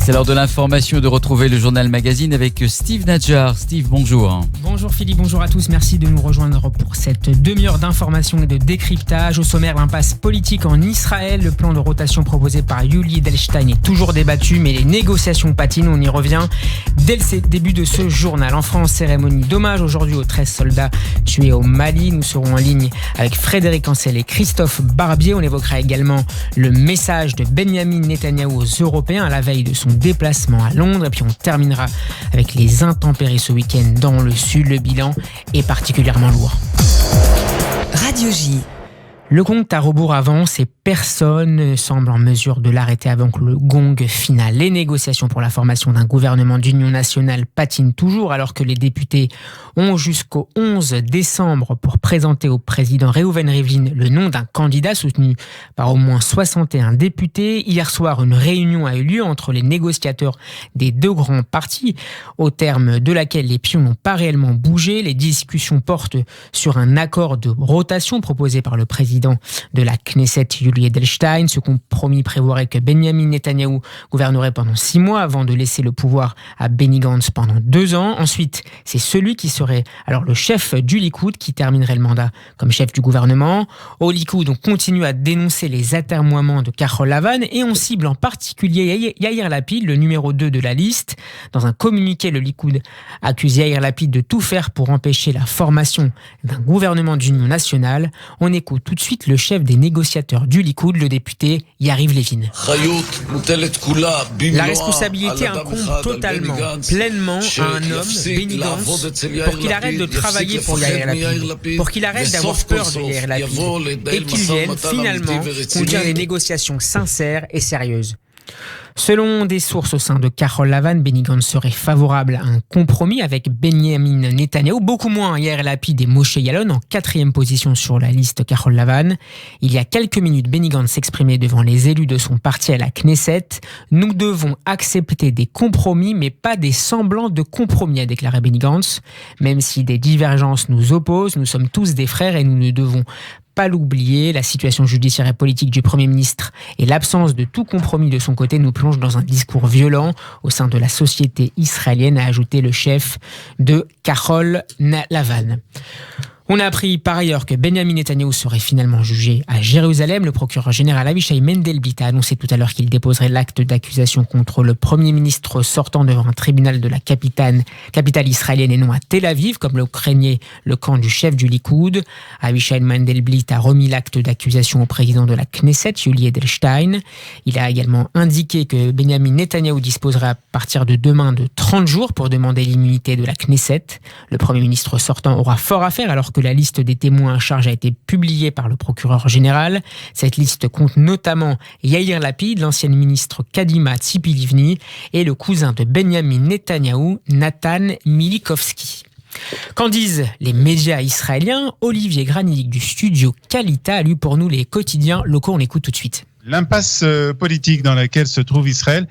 C'est l'heure de l'information et de retrouver le journal magazine avec Steve Nadjar. Steve, bonjour. Bonjour Philippe, bonjour à tous. Merci de nous rejoindre pour cette demi-heure d'information et de décryptage. Au sommaire, l'impasse politique en Israël. Le plan de rotation proposé par Yuli Edelstein est toujours débattu, mais les négociations patinent. On y revient dès le début de ce journal. En France, cérémonie d'hommage aujourd'hui aux 13 soldats tués au Mali. Nous serons en ligne avec Frédéric Ancel et Christophe Barbier. On évoquera également le message de Benyamin Netanyahou aux Européens à la veille de son déplacement à Londres. Et puis on terminera avec les intempéries ce week-end dans le sud. Le bilan est particulièrement lourd. Radio J. Le compte à rebours avance et personne ne semble en mesure de l'arrêter avant que le gong final. Les négociations pour la formation d'un gouvernement d'union nationale patinent toujours alors que les députés ont jusqu'au 11 décembre pour présenter au président Reuven Rivlin le nom d'un candidat soutenu par au moins 61 députés. Hier soir, une réunion a eu lieu entre les négociateurs des deux grands partis, au terme de laquelle les pions n'ont pas réellement bougé. Les discussions portent sur un accord de rotation proposé par le président de la Knesset, Yuli Edelstein. Ce compromis prévoirait que Benyamin Netanyahou gouvernerait pendant 6 mois avant de laisser le pouvoir à Benny Gantz pendant 2 ans. Ensuite, c'est celui qui serait alors le chef du Likoud qui terminerait le mandat comme chef du gouvernement. Au Likoud, on continue à dénoncer les atermoiements de Kahol Lavan et on cible en particulier Yair Lapid, le numéro 2 de la liste. Dans un communiqué, le Likoud accuse Yair Lapid de tout faire pour empêcher la formation d'un gouvernement d'union nationale. On écoute tout de suite le chef des négociateurs du Likoud, le député Yariv Levin. La responsabilité incombe totalement, pleinement à un homme, Benny Gantz, pour qu'il arrête de travailler pour Yair Lapid, pour qu'il arrête d'avoir peur de Yair Lapid et qu'il vienne finalement conduire des négociations sincères et sérieuses. Selon des sources au sein de Kahol Lavan, Benny Gantz serait favorable à un compromis avec Benyamin Netanyahou, beaucoup moins Yair Lapid et Moshe Yaalon en 4e position sur la liste Kahol Lavan. Il y a quelques minutes, Benny Gantz s'exprimait devant les élus de son parti à la Knesset. « Nous devons accepter des compromis, mais pas des semblants de compromis », a déclaré Benny Gantz. « Même si des divergences nous opposent, nous sommes tous des frères et nous ne devons pas l'oublier. La situation judiciaire et politique du Premier ministre et l'absence de tout compromis de son côté nous plongent dans un discours violent au sein de la société israélienne », a ajouté le chef de Kahol Lavan. On a appris par ailleurs que Benyamin Netanyahou serait finalement jugé à Jérusalem. Le procureur général Avishai Mendelblit a annoncé tout à l'heure qu'il déposerait l'acte d'accusation contre le Premier ministre sortant devant un tribunal de la capitale israélienne et non à Tel Aviv, comme le craignait le camp du chef du Likoud. Avishai Mendelblit a remis l'acte d'accusation au président de la Knesset, Yuli Edelstein. Il a également indiqué que Benyamin Netanyahou disposerait à partir de demain de 30 jours pour demander l'immunité de la Knesset. Le Premier ministre sortant aura fort à faire alors que la liste des témoins à charge a été publiée par le procureur général. Cette liste compte notamment Yair Lapid, l'ancienne ministre Kadima Tzipi Livni et le cousin de Benyamin Netanyahou, Nathan Milikovski. Qu'en disent les médias israéliens? Olivier Granilik du studio Kalita a lu pour nous les quotidiens locaux. On l'écoute tout de suite. L'impasse politique dans laquelle se trouve Israël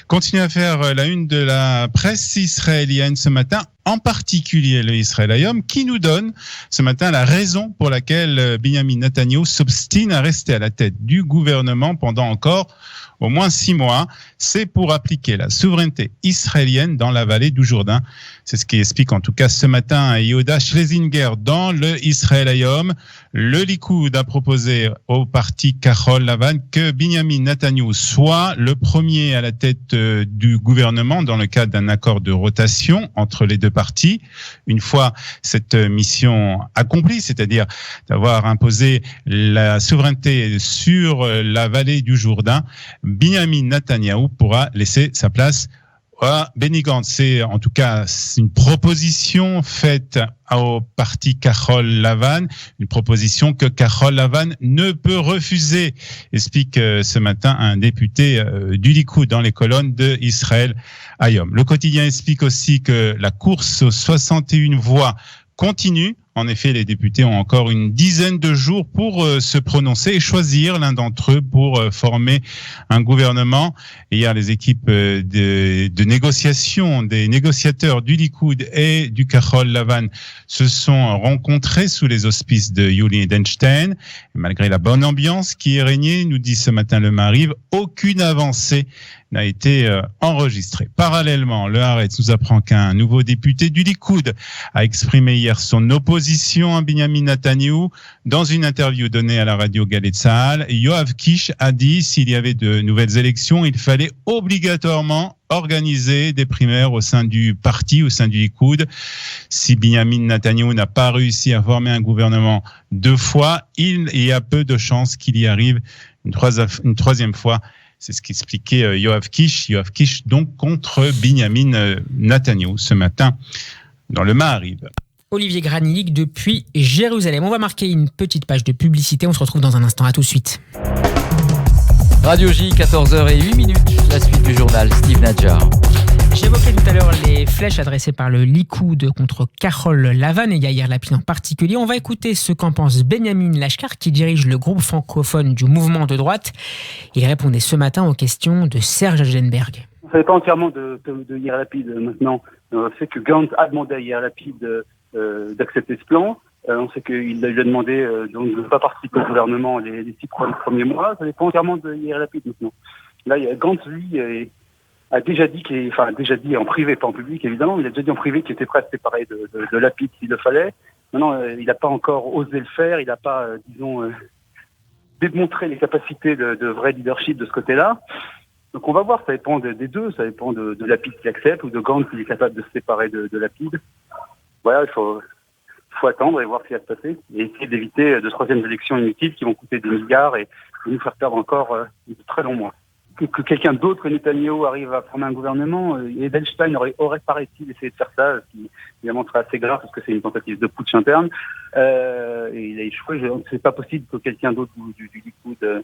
continue à faire la une de la presse israélienne ce matin, en particulier le Israël Hayom, qui nous donne ce matin la raison pour laquelle Benyamin Netanyahou s'obstine à rester à la tête du gouvernement pendant encore au moins 6 mois. C'est pour appliquer la souveraineté israélienne dans la vallée du Jourdain. C'est ce qui explique en tout cas ce matin Yehuda Schlesinger dans le Israël Hayom. Le Likoud a proposé au parti Kahol Lavan que Benyamin Netanyahou soit le premier à la tête du gouvernement dans le cadre d'un accord de rotation entre les deux partis. Une fois cette mission accomplie, c'est-à-dire d'avoir imposé la souveraineté sur la vallée du Jourdain, Benyamin Netanyahou pourra laisser sa place à Benny Gantz. C'est en tout cas une proposition faite au parti Kahol Lavan, une proposition que Kahol Lavan ne peut refuser, explique ce matin un député du Likoud dans les colonnes de Israël Hayom. Le quotidien explique aussi que la course aux 61 voix continue. En effet, les députés ont encore une dizaine de jours pour se prononcer et choisir l'un d'entre eux pour former un gouvernement. Hier, les équipes de négociation des négociateurs du Likoud et du Kahol Lavan se sont rencontrés sous les auspices de Yuli Edelstein. Et malgré la bonne ambiance qui est régnée, nous dit ce matin le Maariv, aucune avancée n'a été enregistré. Parallèlement, le Haaretz nous apprend qu'un nouveau député du Likoud a exprimé hier son opposition à Benyamin Netanyahou. Dans une interview donnée à la radio Galei Tzahal, Yoav Kish a dit s'il y avait de nouvelles élections, il fallait obligatoirement organiser des primaires au sein du parti, au sein du Likoud. Si Benyamin Netanyahou n'a pas réussi à former un gouvernement 2 fois, il y a peu de chances qu'il y arrive une troisième fois. C'est ce qu'expliquait Yoav Kish. Yoav Kish donc contre Benyamin Netanyahou ce matin dans le Maariv. Olivier Granilik depuis Jérusalem. On va marquer une petite page de publicité. On se retrouve dans un instant. À tout de suite. Radio J, 14h08, la suite du journal, Steve Nadjar. J'évoquais tout à l'heure les flèches adressées par le Likoud contre Carol Lavan et Yair Lapid en particulier. On va écouter ce qu'en pense Benjamin Lashkar, qui dirige le groupe francophone du mouvement de droite. Il répondait ce matin aux questions de Serge Agenberg. Ça dépend entièrement de Yair Lapid maintenant. On sait que Gantz a demandé à Yair Lapid d'accepter ce plan. On sait qu'il lui a demandé de ne pas participer au gouvernement les 6 premiers mois. Ça dépend entièrement de Yair Lapid maintenant. Là, Gantz, lui, a déjà dit en privé, pas en public évidemment, mais il a déjà dit en privé qu'il était prêt à se séparer de Lapid s'il le fallait. Maintenant, il n'a pas encore osé le faire. Il n'a pas, démontré les capacités de vrai leadership de ce côté-là. Donc on va voir, ça dépend des deux. Ça dépend de Lapid qui accepte ou de Gantz qui est capable de se séparer de Lapid. Voilà, il faut attendre et voir ce qui va se passer et essayer d'éviter de 3e élections inutiles qui vont coûter des milliards et nous faire perdre encore de très longs mois. Que quelqu'un d'autre que Netanyahou arrive à former un gouvernement, Edelstein aurait paraît-il essayé de faire ça, ce qui évidemment serait assez grave parce que c'est une tentative de putsch interne. Et il a échoué. C'est pas possible que quelqu'un d'autre du Likoud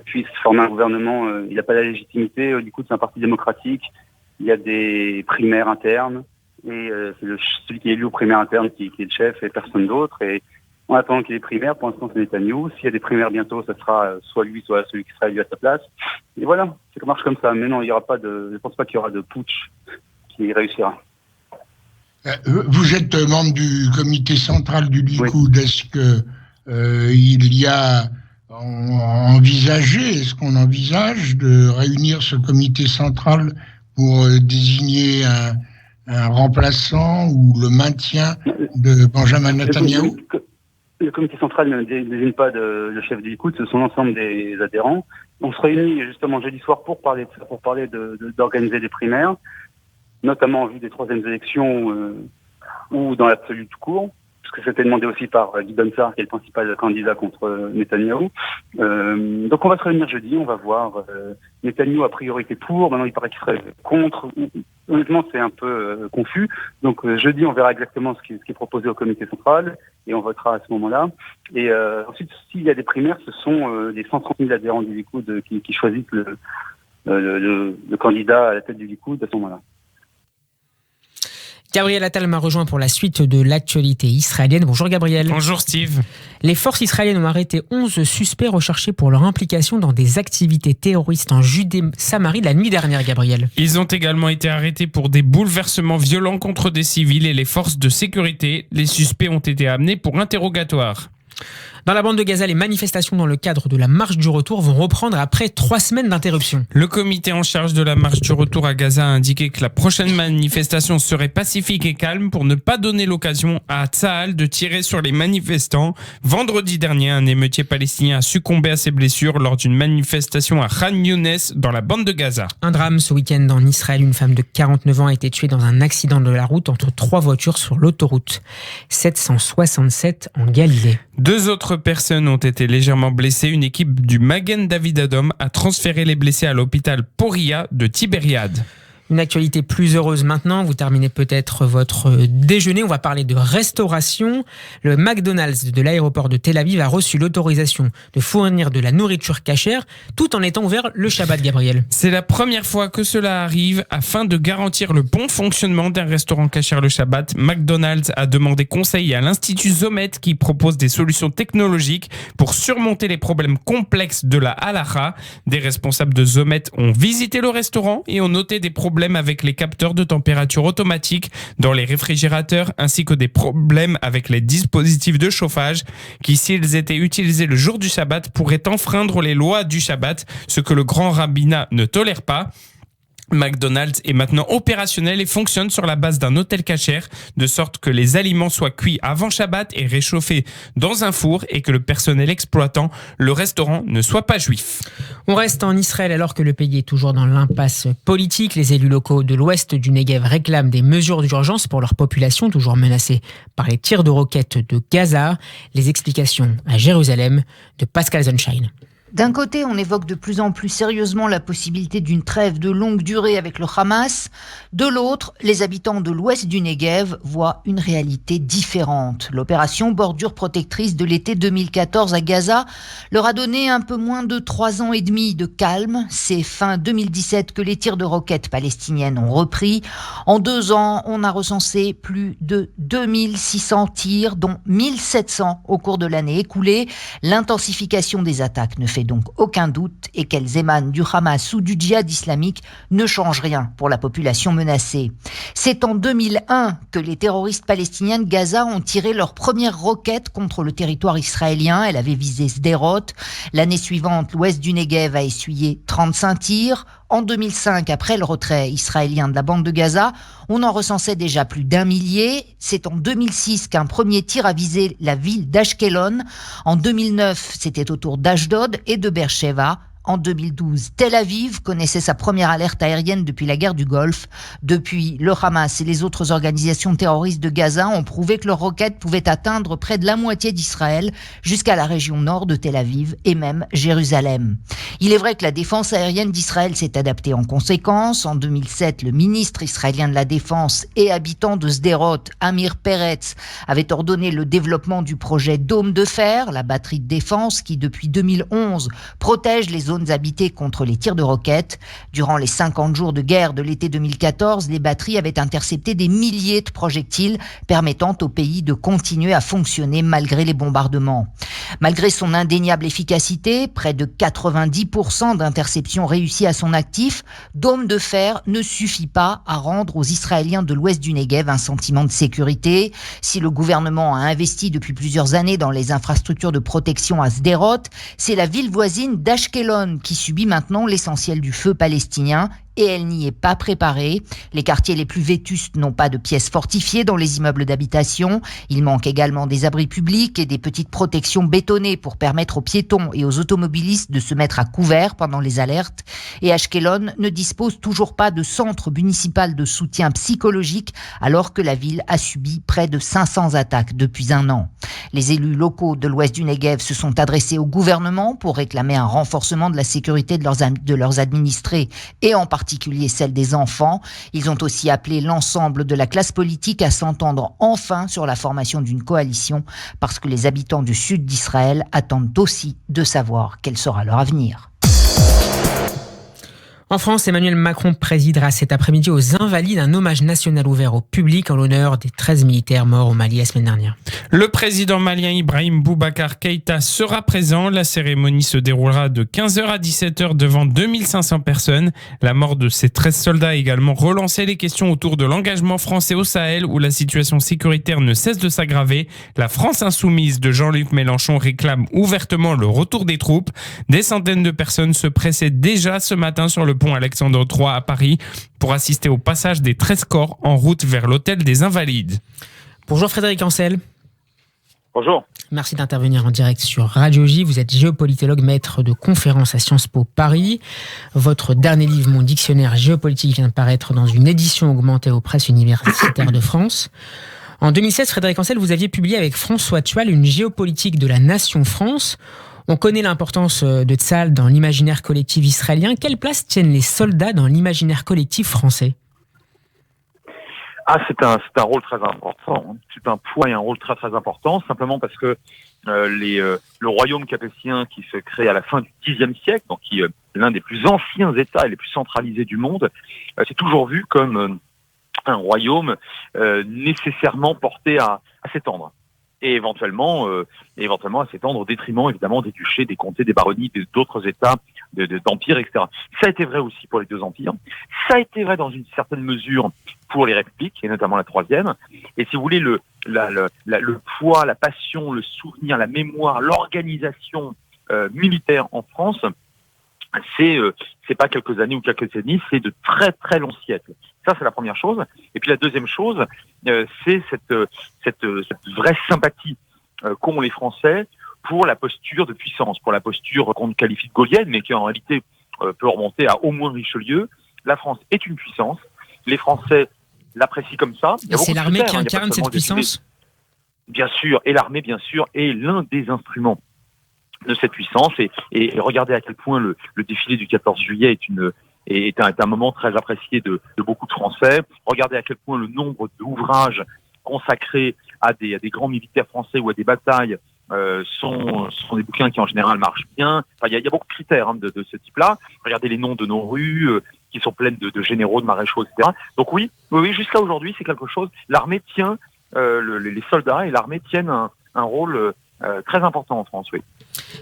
puisse former un gouvernement. Il n'a pas la légitimité. Le Likoud, c'est un parti démocratique. Il y a des primaires internes. Et c'est celui qui est élu aux primaires internes qui est le chef et personne d'autre. Et en attendant qu'il y ait des primaires, pour l'instant c'est Netanyahou. S'il y a des primaires bientôt, ça sera soit lui, soit celui qui sera élu à sa place. Et voilà, ça marche comme ça. Mais non, il y aura pas je pense pas qu'il y aura de putsch qui réussira. Vous êtes membre du comité central du Likoud. Oui. Est-ce que il y a est-ce qu'on envisage de réunir ce comité central pour désigner un remplaçant ou le maintien de Benjamin Netanyahou? Le comité central ne désigne pas le chef du Likoud, ce sont l'ensemble des adhérents. On se réunit justement jeudi soir pour parler d'organiser des primaires, notamment en vue des 3e élections ou dans l'absolu tout court, puisque c'était demandé aussi par Gideon Sa'ar, qui est le principal candidat contre Netanyahou. Donc on va se réunir jeudi, on va voir. Netanyahou a priorité pour, maintenant il paraît qu'il serait contre. Honnêtement, c'est un peu confus. Donc jeudi, on verra exactement ce qui est proposé au comité central et on votera à ce moment-là. Et ensuite, s'il y a des primaires, ce sont les 130 000 adhérents du Likoud qui choisissent le candidat à la tête du Likoud à ce moment-là. Gabriel Attal m'a rejoint pour la suite de l'actualité israélienne. Bonjour Gabriel. Bonjour Steve. Les forces israéliennes ont arrêté 11 suspects recherchés pour leur implication dans des activités terroristes en Judée-Samarie la nuit dernière, Gabriel. Ils ont également été arrêtés pour des bouleversements violents contre des civils et les forces de sécurité. Les suspects ont été amenés pour interrogatoire. Dans la bande de Gaza, les manifestations dans le cadre de la marche du retour vont reprendre après 3 semaines d'interruption. Le comité en charge de la marche du retour à Gaza a indiqué que la prochaine manifestation serait pacifique et calme pour ne pas donner l'occasion à Tsahal de tirer sur les manifestants. Vendredi dernier, un émeutier palestinien a succombé à ses blessures lors d'une manifestation à Khan Younes dans la bande de Gaza. Un drame ce week-end en Israël. Une femme de 49 ans a été tuée dans un accident de la route entre 3 voitures sur l'autoroute 767 en Galilée. 2 autres personnes ont été légèrement blessées. Une équipe du Magen David Adom a transféré les blessés à l'hôpital Poria de Tibériade. Une actualité plus heureuse maintenant. Vous terminez peut-être votre déjeuner. On va parler de restauration. Le McDonald's de l'aéroport de Tel Aviv a reçu l'autorisation de fournir de la nourriture cachère tout en étant ouvert le Shabbat, Gabriel. C'est la première fois que cela arrive. Afin de garantir le bon fonctionnement d'un restaurant cachère le Shabbat, McDonald's a demandé conseil à l'Institut Zomet qui propose des solutions technologiques pour surmonter les problèmes complexes de la halakha. Des responsables de Zomet ont visité le restaurant et ont noté des problèmes problèmes avec les capteurs de température automatiques dans les réfrigérateurs ainsi que des problèmes avec les dispositifs de chauffage qui, s'ils étaient utilisés le jour du Shabbat, pourraient enfreindre les lois du Shabbat, ce que le grand rabbinat ne tolère pas. McDonald's est maintenant opérationnel et fonctionne sur la base d'un hôtel cachère, de sorte que les aliments soient cuits avant Shabbat et réchauffés dans un four et que le personnel exploitant le restaurant ne soit pas juif. On reste en Israël alors que le pays est toujours dans l'impasse politique. Les élus locaux de l'ouest du Negev réclament des mesures d'urgence pour leur population, toujours menacée par les tirs de roquettes de Gaza. Les explications à Jérusalem de Pascal Sunshine. D'un côté, on évoque de plus en plus sérieusement la possibilité d'une trêve de longue durée avec le Hamas. De l'autre, les habitants de l'ouest du Negev voient une réalité différente. L'opération Bordure protectrice de l'été 2014 à Gaza leur a donné un peu moins de 3 ans et demi de calme. C'est fin 2017 que les tirs de roquettes palestiniennes ont repris. En 2 ans, on a recensé plus de 2600 tirs, dont 1700 au cours de l'année écoulée. L'intensification des attaques ne fait donc aucun doute, et qu'elles émanent du Hamas ou du djihad islamique ne change rien pour la population menacée. C'est en 2001 que les terroristes palestiniens de Gaza ont tiré leur première roquette contre le territoire israélien. Elle avait visé Sderot. L'année suivante, l'ouest du Negev a essuyé 35 tirs. En 2005, après le retrait israélien de la bande de Gaza, on en recensait déjà plus d'1 millier. C'est en 2006 qu'un premier tir a visé la ville d'Ashkelon. En 2009, c'était autour d'Ashdod et de Beersheva. En 2012, Tel Aviv connaissait sa première alerte aérienne depuis la guerre du Golfe. Depuis, le Hamas et les autres organisations terroristes de Gaza ont prouvé que leurs roquettes pouvaient atteindre près de la moitié d'Israël, jusqu'à la région nord de Tel Aviv et même Jérusalem. Il est vrai que la défense aérienne d'Israël s'est adaptée en conséquence. En 2007, le ministre israélien de la Défense et habitant de Sderot, Amir Peretz, avait ordonné le développement du projet Dôme de fer, la batterie de défense qui, depuis 2011, protège les zones habitées contre les tirs de roquettes. Durant les 50 jours de guerre de l'été 2014, les batteries avaient intercepté des milliers de projectiles, permettant au pays de continuer à fonctionner malgré les bombardements. Malgré son indéniable efficacité, près de 90% d'interceptions réussies à son actif, Dôme de fer ne suffit pas à rendre aux Israéliens de l'ouest du Negev un sentiment de sécurité. Si le gouvernement a investi depuis plusieurs années dans les infrastructures de protection à Sderot, c'est la ville voisine d'Ashkelon qui subit maintenant l'essentiel du feu palestinien, et elle n'y est pas préparée. Les quartiers les plus vétustes n'ont pas de pièces fortifiées dans les immeubles d'habitation. Il manque également des abris publics et des petites protections bétonnées pour permettre aux piétons et aux automobilistes de se mettre à couvert pendant les alertes. Et Ashkelon ne dispose toujours pas de centre municipal de soutien psychologique, alors que la ville a subi près de 500 attaques depuis 1 an. Les élus locaux de l'ouest du Negev se sont adressés au gouvernement pour réclamer un renforcement de la sécurité de leurs administrés, et en particulier celle des enfants. Ils ont aussi appelé l'ensemble de la classe politique à s'entendre enfin sur la formation d'une coalition, parce que les habitants du sud d'Israël attendent aussi de savoir quel sera leur avenir. En France, Emmanuel Macron présidera cet après-midi aux Invalides un hommage national ouvert au public en l'honneur des 13 militaires morts au Mali la semaine dernière. Le président malien Ibrahim Boubacar Keïta sera présent. La cérémonie se déroulera de 15h à 17h devant 2500 personnes. La mort de ces 13 soldats a également relancé les questions autour de l'engagement français au Sahel, où la situation sécuritaire ne cesse de s'aggraver. La France insoumise de Jean-Luc Mélenchon réclame ouvertement le retour des troupes. Des centaines de personnes se pressaient déjà ce matin sur le pont Alexandre III à Paris pour assister au passage des 13 corps en route vers l'hôtel des Invalides. Bonjour Frédéric Ancel. Bonjour. Merci d'intervenir en direct sur Radio J. Vous êtes géopolitologue, maître de conférences à Sciences Po Paris. Votre dernier livre, Mon dictionnaire géopolitique, vient de paraître dans une édition augmentée aux presses universitaires de France. En 2016, Frédéric Ancel, vous aviez publié avec François Tual une géopolitique de la nation France. On connaît l'importance de Tsahal dans l'imaginaire collectif israélien. Quelle place tiennent les soldats dans l'imaginaire collectif français ? C'est un rôle très important. C'est un poids et un rôle très très important, simplement parce que le royaume capétien qui se crée à la fin du Xe siècle, donc qui est l'un des plus anciens États et les plus centralisés du monde, c'est toujours vu comme un royaume nécessairement porté à s'étendre. et éventuellement à s'étendre au détriment évidemment des duchés, des comtés, des baronnies, d'autres États, d'empires, etc. Ça a été vrai aussi pour les deux empires. Ça a été vrai dans une certaine mesure pour les républiques, et notamment la troisième. Et si vous voulez, le poids, la passion, le souvenir, la mémoire, l'organisation militaire en France, c'est pas quelques années ou quelques décennies, c'est de très très longs siècles. Ça, c'est la première chose. Et puis la deuxième chose, c'est cette vraie sympathie qu'ont les Français pour la posture de puissance, pour la posture qu'on qualifie de gaulienne, mais qui en réalité peut remonter à au moins Richelieu. La France est une puissance. Les Français l'apprécient comme ça. Et c'est l'armée qui incarne cette puissance ? Bien sûr, et l'armée, bien sûr, est l'un des instruments de cette puissance. Et regardez à quel point le défilé du 14 juillet est un moment très apprécié de beaucoup de Français. Regardez à quel point le nombre d'ouvrages consacrés à des grands militaires français ou à des batailles sont des bouquins qui en général marchent bien. Enfin, il y a beaucoup de critères de ce type-là. Regardez les noms de nos rues qui sont pleines de généraux, de maréchaux, etc. Donc oui, jusqu'à aujourd'hui, c'est quelque chose. L'armée tient, les soldats et l'armée tiennent un rôle très important en France, oui.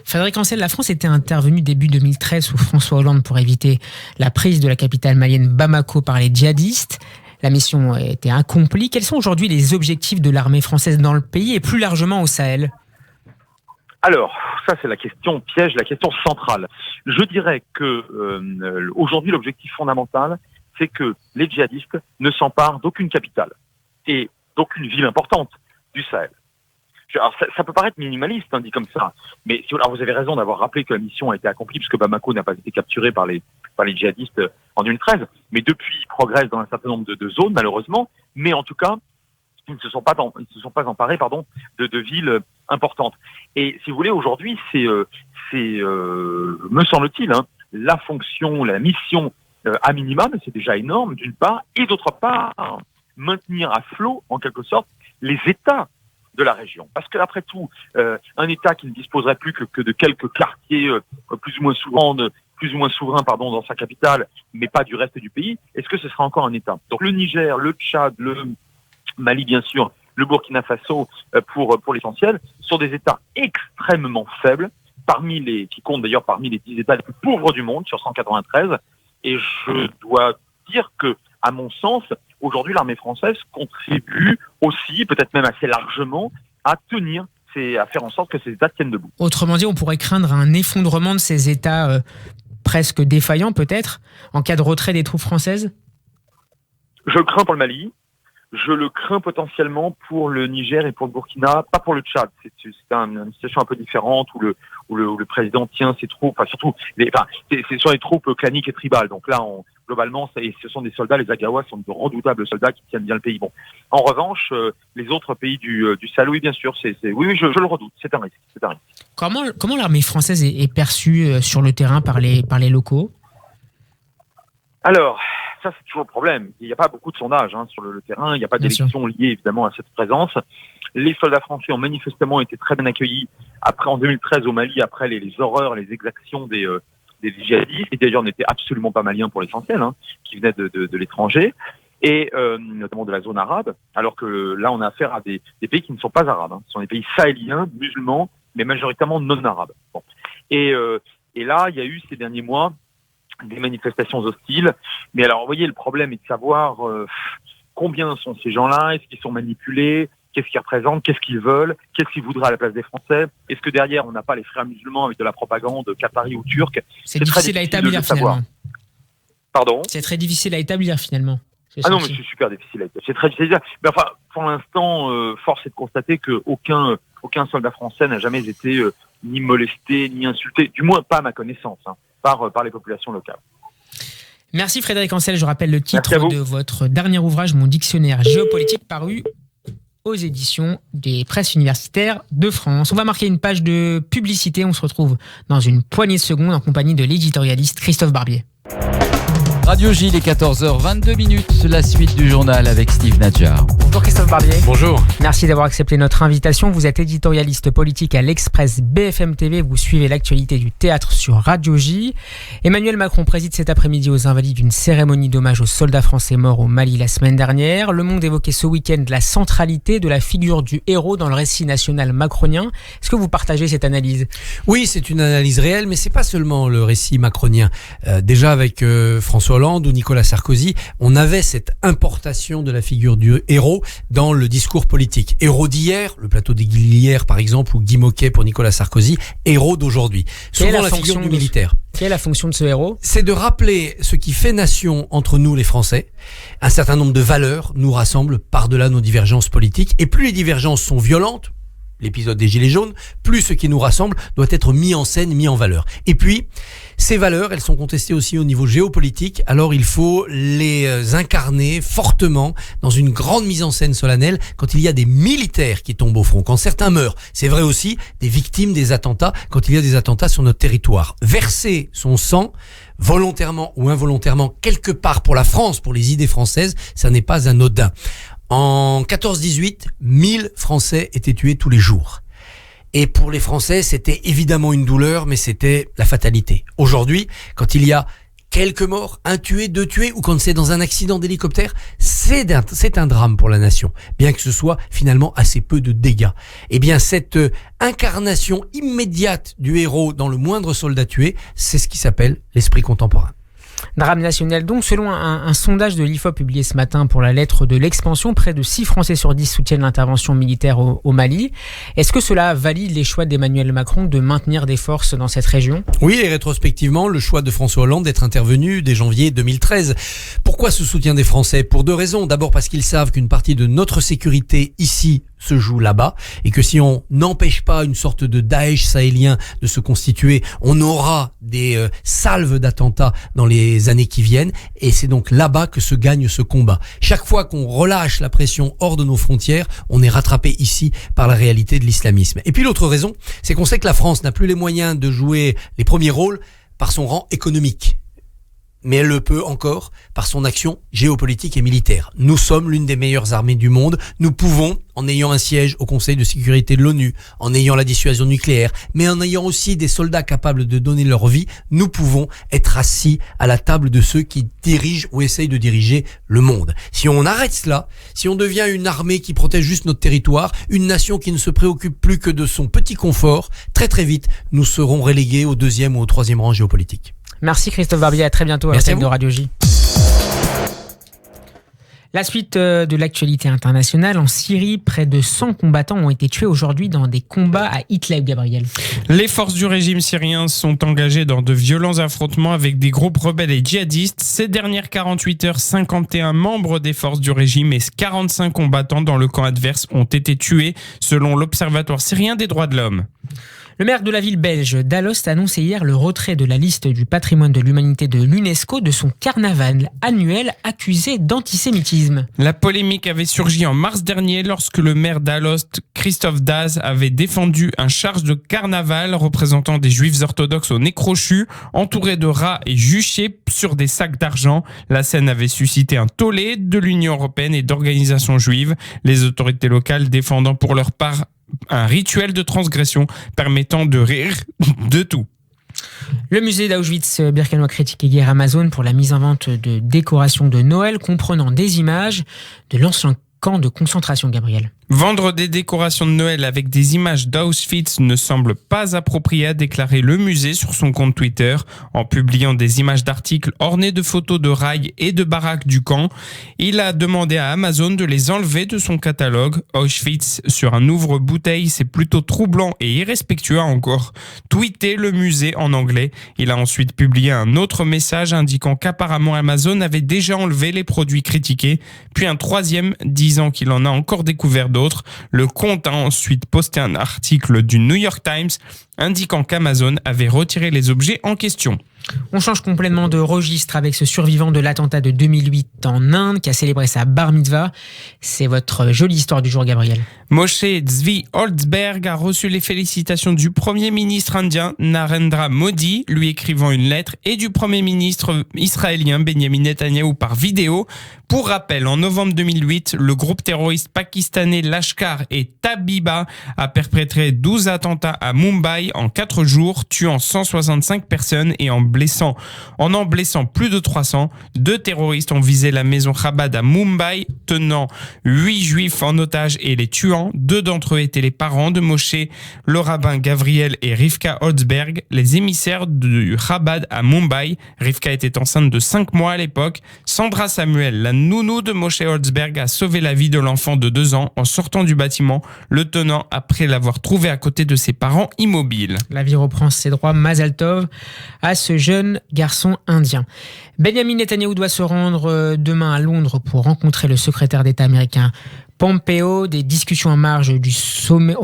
Frédéric Ancel, la France était intervenue début 2013 sous François Hollande pour éviter la prise de la capitale malienne Bamako par les djihadistes. La mission était accomplie. Quels sont aujourd'hui les objectifs de l'armée française dans le pays et plus largement au Sahel ? Alors, ça c'est la question piège, la question centrale. Je dirais que aujourd'hui l'objectif fondamental, c'est que les djihadistes ne s'emparent d'aucune capitale et d'aucune ville importante du Sahel. Alors, ça peut paraître minimaliste, dit comme ça, mais alors vous avez raison d'avoir rappelé que la mission a été accomplie puisque Bamako n'a pas été capturé par les djihadistes en 2013, mais depuis ils progressent dans un certain nombre de zones malheureusement, mais en tout cas ils ne se sont pas emparés de villes importantes. Et si vous voulez aujourd'hui c'est me semble-t-il la fonction, la mission à minima, mais c'est déjà énorme d'une part, et d'autre part maintenir à flot en quelque sorte les États de la région. Parce que après tout, un État qui ne disposerait plus que de quelques quartiers plus ou moins souverains dans sa capitale, mais pas du reste du pays, est-ce que ce sera encore un État ? Donc le Niger, le Tchad, le Mali bien sûr, le Burkina Faso pour l'essentiel, sont des États extrêmement faibles, qui comptent d'ailleurs parmi les 10 États les plus pauvres du monde sur 193. Et je dois dire que, à mon sens, aujourd'hui, l'armée française contribue aussi, peut-être même assez largement, à faire en sorte que ces États tiennent debout. Autrement dit, on pourrait craindre un effondrement de ces États presque défaillants, peut-être, en cas de retrait des troupes françaises ? Je le crains pour le Mali. Je le crains potentiellement pour le Niger et pour le Burkina, pas pour le Tchad. C'est une situation un peu différente où le président tient ses troupes, c'est sur les troupes claniques et tribales. Donc là, globalement, ce sont des soldats, les Agawas sont de redoutables soldats qui tiennent bien le pays. Bon, en revanche, les autres pays du Sahel, oui, bien sûr, je le redoute. C'est un risque. Comment l'armée française est perçue sur le terrain par les locaux ? Alors, ça c'est toujours le problème. Il n'y a pas beaucoup de sondages sur le terrain, il n'y a pas d'élections liées évidemment à cette présence. Les soldats français ont manifestement été très bien accueillis en 2013 au Mali, après les horreurs, les exactions des djihadistes, qui d'ailleurs n'étaient absolument pas maliens pour l'essentiel, qui venaient de l'étranger, et notamment de la zone arabe, alors que là on a affaire à des pays qui ne sont pas arabes. Ce sont des pays sahéliens, musulmans, mais majoritairement non arabes. Bon. Et là, il y a eu ces derniers mois des manifestations hostiles. Mais alors, vous voyez, le problème est de savoir combien sont ces gens-là, est-ce qu'ils sont manipulés, qu'est-ce qu'ils représentent, qu'est-ce qu'ils veulent, qu'est-ce qu'ils voudraient à la place des Français, est-ce que derrière, on n'a pas les frères musulmans avec de la propagande qatari ou turque ? C'est difficile à établir finalement. Pardon ? C'est très difficile à établir finalement. Non, mais c'est super difficile à établir. C'est très difficile à dire. Mais enfin, pour l'instant, force est de constater qu'aucun soldat français n'a jamais été ni molesté, ni insulté, du moins pas à ma connaissance, par les populations locales. Merci Frédéric Ancel. Je rappelle le titre de votre dernier ouvrage, Mon dictionnaire géopolitique, paru aux éditions des presses universitaires de France. On va marquer une page de publicité. On se retrouve dans une poignée de secondes en compagnie de l'éditorialiste Christophe Barbier. Radio J, les 14h22, la suite du journal avec Steve Nadjar. Bonjour Christophe Barbier. Bonjour. Merci d'avoir accepté notre invitation. Vous êtes éditorialiste politique à l'Express BFM TV. Vous suivez l'actualité du théâtre sur Radio J. Emmanuel Macron préside cet après-midi aux Invalides une cérémonie d'hommage aux soldats français morts au Mali la semaine dernière. Le Monde évoquait ce week-end la centralité de la figure du héros dans le récit national macronien. Est-ce que vous partagez cette analyse ? Oui, c'est une analyse réelle, mais c'est pas seulement le récit macronien. Déjà avec François Hollande ou Nicolas Sarkozy, on avait cette importation de la figure du héros dans le discours politique. Héros d'hier, le plateau des Guillières par exemple, ou Guy Moquet pour Nicolas Sarkozy, héros d'aujourd'hui. Souvent la figure du militaire. Quelle est la fonction de ce héros ? C'est de rappeler ce qui fait nation entre nous les Français. Un certain nombre de valeurs nous rassemblent par-delà nos divergences politiques. Et plus les divergences sont violentes, l'épisode des Gilets jaunes, plus ce qui nous rassemble doit être mis en scène, mis en valeur. Et puis, ces valeurs, elles sont contestées aussi au niveau géopolitique, alors il faut les incarner fortement dans une grande mise en scène solennelle quand il y a des militaires qui tombent au front, quand certains meurent. C'est vrai aussi des victimes des attentats, quand il y a des attentats sur notre territoire. Verser son sang, volontairement ou involontairement, quelque part pour la France, pour les idées françaises, ça n'est pas anodin. En 14-18, 1000 Français étaient tués tous les jours. Et pour les Français, c'était évidemment une douleur, mais c'était la fatalité. Aujourd'hui, quand il y a quelques morts, un tué, deux tués, ou quand c'est dans un accident d'hélicoptère, c'est un drame pour la nation, bien que ce soit finalement assez peu de dégâts. Eh bien, cette incarnation immédiate du héros dans le moindre soldat tué, c'est ce qui s'appelle l'esprit contemporain. Drame national donc, selon un sondage de l'IFOP publié ce matin pour la lettre de l'expansion, près de 6 Français sur 10 soutiennent l'intervention militaire au Mali. Est-ce que cela valide les choix d'Emmanuel Macron de maintenir des forces dans cette région ? Oui, et rétrospectivement, le choix de François Hollande d'être intervenu dès janvier 2013. Pourquoi ce soutien des Français ? Pour 2 raisons. D'abord parce qu'ils savent qu'une partie de notre sécurité ici se joue là-bas, et que si on n'empêche pas une sorte de Daesh sahélien de se constituer, on aura des salves d'attentats dans les années qui viennent, et c'est donc là-bas que se gagne ce combat. Chaque fois qu'on relâche la pression hors de nos frontières, on est rattrapé ici par la réalité de l'islamisme. Et puis l'autre raison, c'est qu'on sait que la France n'a plus les moyens de jouer les premiers rôles par son rang économique. Mais elle le peut encore par son action géopolitique et militaire. Nous sommes l'une des meilleures armées du monde. Nous pouvons, en ayant un siège au Conseil de sécurité de l'ONU, en ayant la dissuasion nucléaire, mais en ayant aussi des soldats capables de donner leur vie, nous pouvons être assis à la table de ceux qui dirigent ou essayent de diriger le monde. Si on arrête cela, si on devient une armée qui protège juste notre territoire, une nation qui ne se préoccupe plus que de son petit confort, très très vite, nous serons relégués au 2e ou au 3e rang géopolitique. Merci Christophe Barbier, à très bientôt à l'antenne de Radio J. La suite de l'actualité internationale, en Syrie, près de 100 combattants ont été tués aujourd'hui dans des combats à Idlib, Gabriel. Les forces du régime syrien sont engagées dans de violents affrontements avec des groupes rebelles et djihadistes. Ces dernières 48 heures, 51 membres des forces du régime et 45 combattants dans le camp adverse ont été tués, selon l'Observatoire syrien des droits de l'homme. Le maire de la ville belge d'Alost a annoncé hier le retrait de la liste du patrimoine de l'humanité de l'UNESCO de son carnaval annuel accusé d'antisémitisme. La polémique avait surgi en mars dernier lorsque le maire d'Alost, Christophe Daz, avait défendu un charge de carnaval représentant des juifs orthodoxes au nez crochu, entourés de rats et juchés sur des sacs d'argent. La scène avait suscité un tollé de l'Union européenne et d'organisations juives, les autorités locales défendant pour leur part un rituel de transgression permettant de rire de tout. Le musée d'Auschwitz-Birkenau critique hier Amazon pour la mise en vente de décorations de Noël comprenant des images de l'ancien camp de concentration, Gabriel. Vendre des décorations de Noël avec des images d'Auschwitz ne semble pas approprié, a déclaré le musée sur son compte Twitter, en publiant des images d'articles ornés de photos de rails et de baraques du camp. Il a demandé à Amazon de les enlever de son catalogue. Auschwitz sur un ouvre-bouteille, c'est plutôt troublant et irrespectueux, a encore tweeté le musée en anglais. Il a ensuite publié un autre message indiquant qu'apparemment Amazon avait déjà enlevé les produits critiqués, puis un troisième disant qu'il en a encore découvert d'autres. Le compte a ensuite posté un article du New York Times indiquant qu'Amazon avait retiré les objets en question. On change complètement de registre avec ce survivant de l'attentat de 2008 en Inde qui a célébré sa bar mitzvah. C'est votre jolie histoire du jour, Gabriel. Moshe Tzvi Holtzberg a reçu les félicitations du Premier ministre indien Narendra Modi, lui écrivant une lettre, et du Premier ministre israélien Benjamin Netanyahou par vidéo. Pour rappel, en novembre 2008, le groupe terroriste pakistanais Lashkar et Tabiba a perpétré 12 attentats à Mumbai en 4 jours, tuant 165 personnes et en blessant plus de 300. 2 terroristes ont visé la maison Chabad à Mumbai, tenant 8 juifs en otage et les tuant. 2 d'entre eux étaient les parents de Moshe, le rabbin Gavriel et Rivka Holtzberg, les émissaires du Chabad à Mumbai. Rivka était enceinte de 5 mois à l'époque. Sandra Samuel, la nounou de Moshe Holtzberg, a sauvé la vie de l'enfant de 2 ans en sortant du bâtiment, le tenant après l'avoir trouvé à côté de ses parents immobiles. La vie reprend ses droits. Mazel Tov à ce jeune garçon indien. Benjamin Netanyahou doit se rendre demain à Londres pour rencontrer le secrétaire d'État américain Pompeo. Des discussions en marge du sommet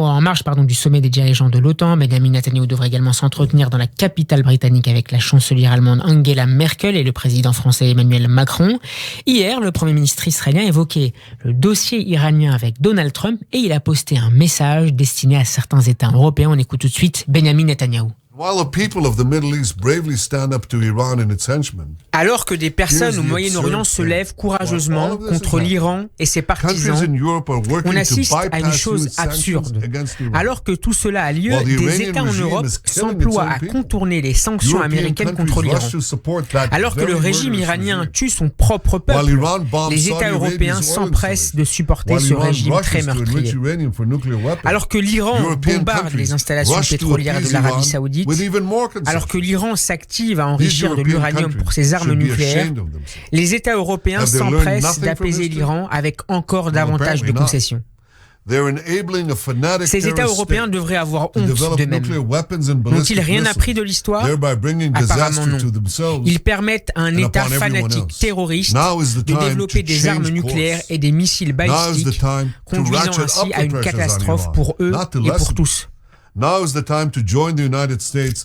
des dirigeants de l'OTAN. Benjamin Netanyahou devrait également s'entretenir dans la capitale britannique avec la chancelière allemande Angela Merkel et le président français Emmanuel Macron. Hier, le Premier ministre israélien évoquait le dossier iranien avec Donald Trump et il a posté un message destiné à certains États européens. On écoute tout de suite Benjamin Netanyahou. Alors que des personnes au Moyen-Orient se lèvent courageusement contre l'Iran et ses partisans, on assiste à une chose absurde. Alors que tout cela a lieu, des États en Europe s'emploient à contourner les sanctions américaines contre l'Iran. Alors que le régime iranien tue son propre peuple, les États européens s'empressent de supporter ce régime très meurtrier. Alors que l'Iran bombarde les installations pétrolières de l'Arabie Saoudite, alors que l'Iran s'active à enrichir de l'uranium pour ses armes nucléaires, les États européens s'empressent d'apaiser l'Iran avec encore davantage de concessions. Ces États européens devraient avoir honte d'eux-mêmes. N'ont-ils rien appris de l'histoire ? Apparemment non. Ils permettent à un État fanatique terroriste de développer des armes nucléaires et des missiles balistiques, conduisant ainsi à une catastrophe pour eux et pour tous.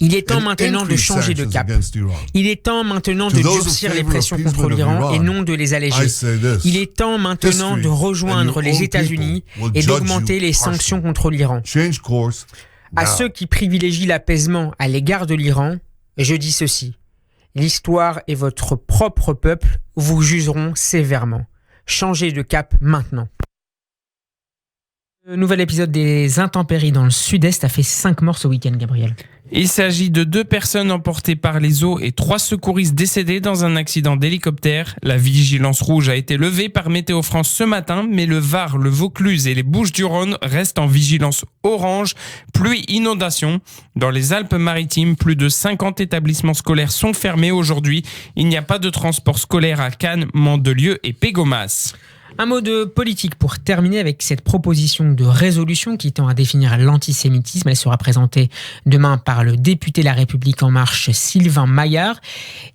Il est temps maintenant de changer de cap. Il est temps maintenant de durcir les pressions contre l'Iran et non de les alléger. Il est temps maintenant de rejoindre les États-Unis et d'augmenter les sanctions contre l'Iran. À ceux qui privilégient l'apaisement à l'égard de l'Iran, je dis ceci. L'histoire et votre propre peuple vous jugeront sévèrement. Changez de cap maintenant. Le nouvel épisode des intempéries dans le sud-est a fait 5 morts ce week-end, Gabriel. Il s'agit de 2 personnes emportées par les eaux et 3 secouristes décédés dans un accident d'hélicoptère. La vigilance rouge a été levée par Météo France ce matin, mais le Var, le Vaucluse et les Bouches-du-Rhône restent en vigilance orange, pluie, inondation. Dans les Alpes-Maritimes, plus de 50 établissements scolaires sont fermés aujourd'hui. Il n'y a pas de transport scolaire à Cannes, Mandelieu et Pégomas. Un mot de politique pour terminer avec cette proposition de résolution qui tend à définir l'antisémitisme. Elle sera présentée demain par le député La République En Marche, Sylvain Maillard.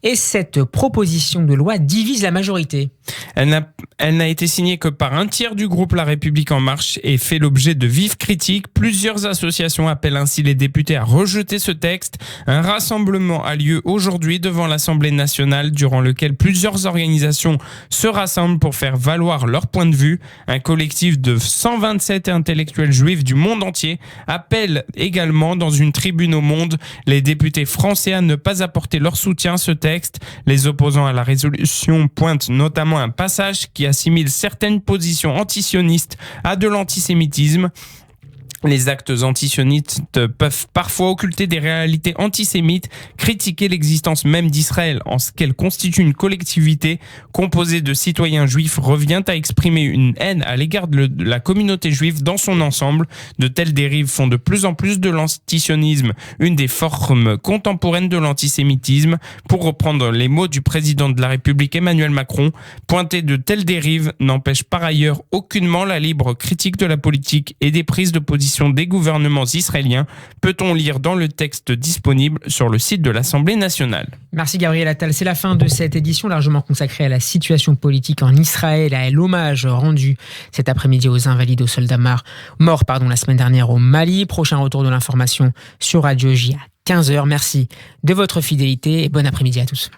Et cette proposition de loi divise la majorité. Elle n'a été signée que par un tiers du groupe La République En Marche et fait l'objet de vives critiques. Plusieurs associations appellent ainsi les députés à rejeter ce texte. Un rassemblement a lieu aujourd'hui devant l'Assemblée nationale durant lequel plusieurs organisations se rassemblent pour faire valoir leur point de vue. Un collectif de 127 intellectuels juifs du monde entier appelle également dans une tribune au Monde les députés français à ne pas apporter leur soutien à ce texte. Les opposants à la résolution pointent notamment un passage qui assimile certaines positions antisionistes à de l'antisémitisme. Les actes antisionistes peuvent parfois occulter des réalités antisémites, critiquer l'existence même d'Israël en ce qu'elle constitue une collectivité composée de citoyens juifs revient à exprimer une haine à l'égard de la communauté juive dans son ensemble. De telles dérives font de plus en plus de l'antisionisme une des formes contemporaines de l'antisémitisme. Pour reprendre les mots du président de la République Emmanuel Macron, pointer de telles dérives n'empêche par ailleurs aucunement la libre critique de la politique et des prises de position des gouvernements israéliens, peut-on lire dans le texte disponible sur le site de l'Assemblée nationale. Merci Gabriel Attal. C'est la fin de cette édition largement consacrée à la situation politique en Israël, à l'hommage rendu cet après-midi aux invalides, aux soldats morts la semaine dernière au Mali. Prochain retour de l'information sur Radio J à 15h. Merci de votre fidélité et bon après-midi à tous.